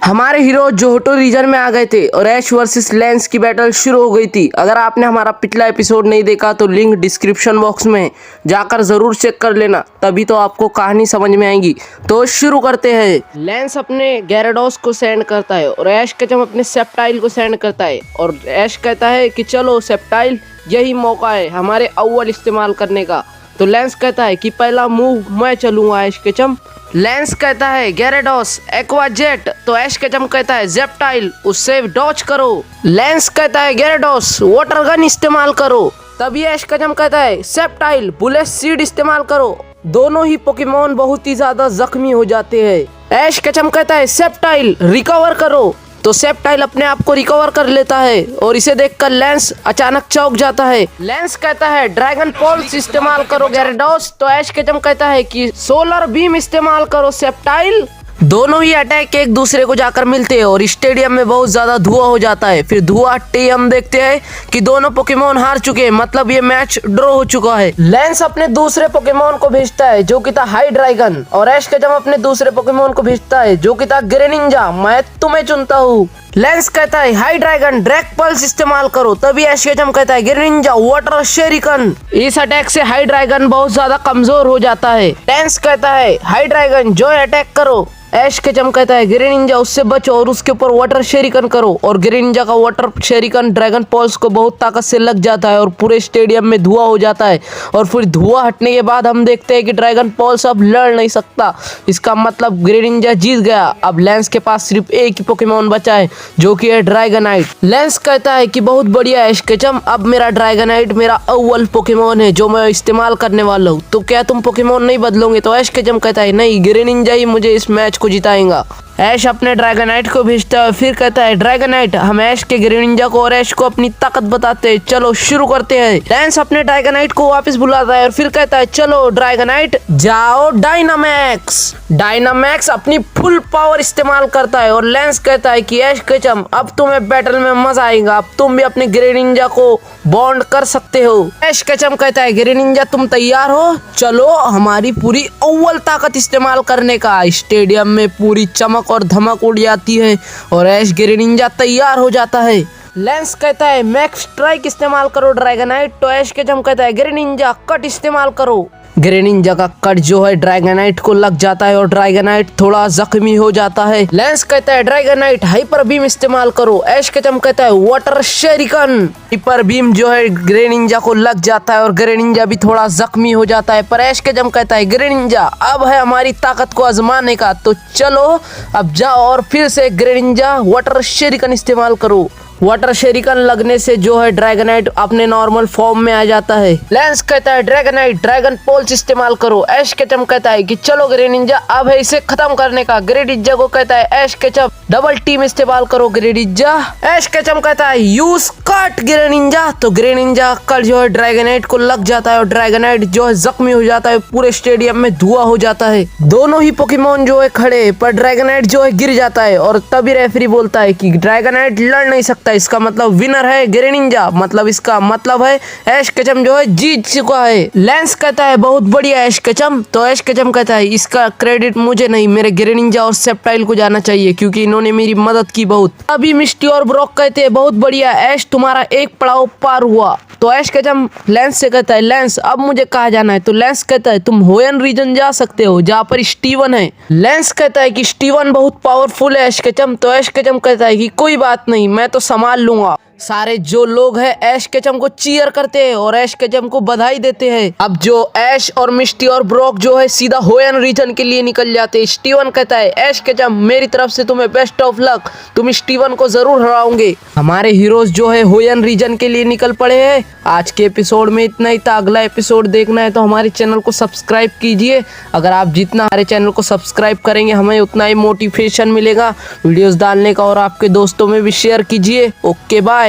हमारे hero जोहोटो reason में आ गए थे और ऐश वर्सेस लेंस की बैटल शुरू हो गई थी। अगर आपने हमारा पिछला एपिसोड नहीं देखा तो लिंक डिस्क्रिप्शन बॉक्स में है, जाकर जरूर चेक कर लेना, तभी तो आपको कहानी समझ में आएगी। तो शुरू करते हैं। लेंस अपने गैराडोस को सेंड करता है और ऐश केचम अपने सेप्टाइल को सेंड करता है और ऐश कहता है कि चलो सेप्टाइल, यही मौका है हमारे अव्वल इस्तेमाल करने का। तो लेंस कहता है कि पहला मूव मैं चलूंगा ऐश केचम। लेंस कहता है गैराडोस एक्वा जेट, तो ऐश केचम कहता है जेप्टाइल, उससे डॉज करो। लेंस कहता है गैराडोस वाटर गन इस्तेमाल करो, तभी ऐश केचम कहता है सेप्टाइल बुलेट सीड इस्तेमाल करो। दोनों ही पोकेमोन बहुत ही ज्यादा जख्मी हो जाते हैं। ऐश केचम कहता है सेप्टाइल रिकवर करो, तो सेप्टाइल अपने आप को रिकवर कर लेता है और इसे देखकर लेंस अचानक चौंक जाता है। लेंस कहता है ड्रैगन पल्स इस्तेमाल करो गैराडोस, तो ऐश केचम कहता है कि सोलर बीम इस्तेमाल करो सेप्टाइल। दोनों ही अटैक एक दूसरे को जाकर मिलते हैं और स्टेडियम में बहुत ज्यादा धुआं हो जाता है। फिर धुआं हटते ही हम देखते हैं कि दोनों पोकेमोन हार चुके हैं, मतलब ये मैच ड्रॉ हो चुका है। लेंस अपने दूसरे पोकेमोन को भेजता है जो कि था हाई ड्रैगन और ऐश केचम अपने दूसरे पोकेमोन को भेजता है जो कि था ग्रेनिंजा। मैं तुम्हें चुनता हूँ। लेंस कहता है हाई ड्रैगन ड्रैग पल्स इस्तेमाल करो, तभी ऐश केचम कहता है ग्रेनिंजा वाटर शेरिकन। इस अटैक से हाई ड्रैगन बहुत ज्यादा कमजोर हो जाता है। लेंस कहता है हाई ड्रैगन जो अटैक करो, ऐश केचम कहता है ग्रेनिंजा उससे बचो और उसके ऊपर वाटर शेरिकन करो, और ग्रेनिंजा का वाटर शेरिकन ड्रैगन पल्स को बहुत ताकत से लग जाता है और पूरे स्टेडियम में धुआं हो जाता है। और फिर धुआं हटने के बाद हम देखते हैं कि ड्रैगन पल्स अब लड़ नहीं सकता, इसका मतलब ग्रेनिंजा जीत गया। अब लेंस के पास सिर्फ एक ही पोकेमोन बचा है जो कि है ड्रैगनाइट। लेंस कहता है कि बहुत बढ़िया ऐश केचम, अब मेरा ड्रैगनाइट मेरा अव्वल पोकेमोन है जो मैं इस्तेमाल करने वाला हूँ, तो क्या तुम पोकेमोन नहीं बदलोगे? तो ऐश केचम कहता है नहीं, ग्रेनिंजा ही मुझे इस मैच को जिताएगा। ऐश अपने ड्रैगनाइट को भेजता है, फिर कहता है ड्रैगनाइट हम ऐश के ग्रेनिंजा को और ऐश को अपनी ताकत बताते हैं, चलो शुरू करते हैं। लेंस अपने ड्रैगनाइट को वापस बुलाता है और फिर कहता है चलो ड्रैगनाइट जाओ डायनामैक्स। डायनामैक्स अपनी फुल पावर इस्तेमाल करता है और लेंस कहता है कि ऐश केचम अब तुम्हें बैटल में मजा आएगा, अब तुम भी अपने ग्रेनिंजा को बॉन्ड कर सकते हो। ऐश केचम कहता है ग्रेनिंजा तुम तैयार हो? चलो हमारी पूरी अव्वल ताकत इस्तेमाल करने का। स्टेडियम में पूरी चमक और धमक उड़ जाती है और ऐश ग्रेनिंजा तैयार हो जाता है। लेंस कहता है मैक्स स्ट्राइक इस्तेमाल करो ड्रैगनाइट, तो ऐश केचम कहता है ग्रेनिंजा कट इस्तेमाल करो। ग्रेनिंजा का कट जो है ड्रैगनाइट को लग जाता है और ड्रैगनाइट थोड़ा जख्मी हो जाता है। लेंस कहता है ड्रैगनाइट हाइपर बीम इस्तेमाल करो, ऐश केचम कहता है वाटर शेरिकन। हाइपर बीम जो है ग्रेनिंजा को लग जाता है और ग्रेनिंजा भी थोड़ा जख्मी हो जाता है, पर ऐश केचम कहता है ग्रेनिंजा अब है हमारी ताकत को आजमाने का, तो चलो अब जाओ और फिर से ग्रेनिंजा वाटर शेरिकन इस्तेमाल करो। वाटर शेरिकन लगने से जो है ड्रैगनाइट अपने नॉर्मल फॉर्म में आ जाता है। लेंस कहता है ड्रैगनाइट ड्रैगन पल्स इस्तेमाल करो, ऐश केचम कहता है कि चलो ग्रेनिंजा अब है इसे खत्म करने का। ग्रेनिंजा को कहता है ऐश केचम डबल टीम इस्तेमाल करो ग्रेनिंजा। ऐश केचम कहता है यूज कट ग्रेनिंजा, तो ग्रेनिंजा कट जो है ड्रैगनाइट को लग जाता है और ड्रैगनाइट जो है जख्मी हो जाता है, पूरे स्टेडियम में धुआं हो जाता है। दोनों ही पोकेमोन जो है खड़े, पर ड्रैगनाइट जो है गिर जाता है और तभी रेफरी बोलता है कि ड्रैगनाइट लड़ नहीं सकता, इसका मतलब विनर है ग्रेनिंजा, मतलब इसका मतलब है ऐश केचम जो है जीत चुका है। लेंस कहता है बहुत बढ़िया ऐश केचम, तो ऐश केचम कहता है इसका क्रेडिट मुझे नहीं, मेरे ग्रेनिंजा और सेप्टाइल को जाना चाहिए क्योंकि इन्होंने मेरी मदद की बहुत। अभी मिस्टी और ब्रॉक कहते हैं बहुत बढ़िया ऐश, तुम्हारा एक पड़ाव पार हुआ। तो ऐश केचम लेंस से कहता है लेंस अब मुझे कहाँ जाना है? तो लेंस कहता है तुम होयन रीजन जा सकते हो जहाँ पर स्टीवन है। लेंस कहता है कि स्टीवन बहुत पावरफुल है ऐश केचम, तो ऐश केचम कहता है कि कोई बात नहीं, मैं तो संभाल लूंगा। सारे जो लोग हैं ऐश केचम को चीयर करते हैं और ऐश केचम को बधाई देते हैं। अब जो ऐश और मिस्टी और ब्रॉक जो है सीधा होयन रीजन के लिए निकल जाते हैं। स्टीवन कहता है ऐश केचम मेरी तरफ से तुम्हें बेस्ट ऑफ लक, तुम स्टीवन को जरूर हराओगे। हमारे हीरोज जो है होयन रीजन के लिए निकल पड़े हैं। आज के एपिसोड में इतना ही था, अगला एपिसोड देखना है तो हमारे चैनल को सब्सक्राइब कीजिए। अगर आप जितना हमारे चैनल को सब्सक्राइब करेंगे हमें उतना ही मोटिवेशन मिलेगा वीडियोस डालने का, और आपके दोस्तों में भी शेयर कीजिए। Okay bye.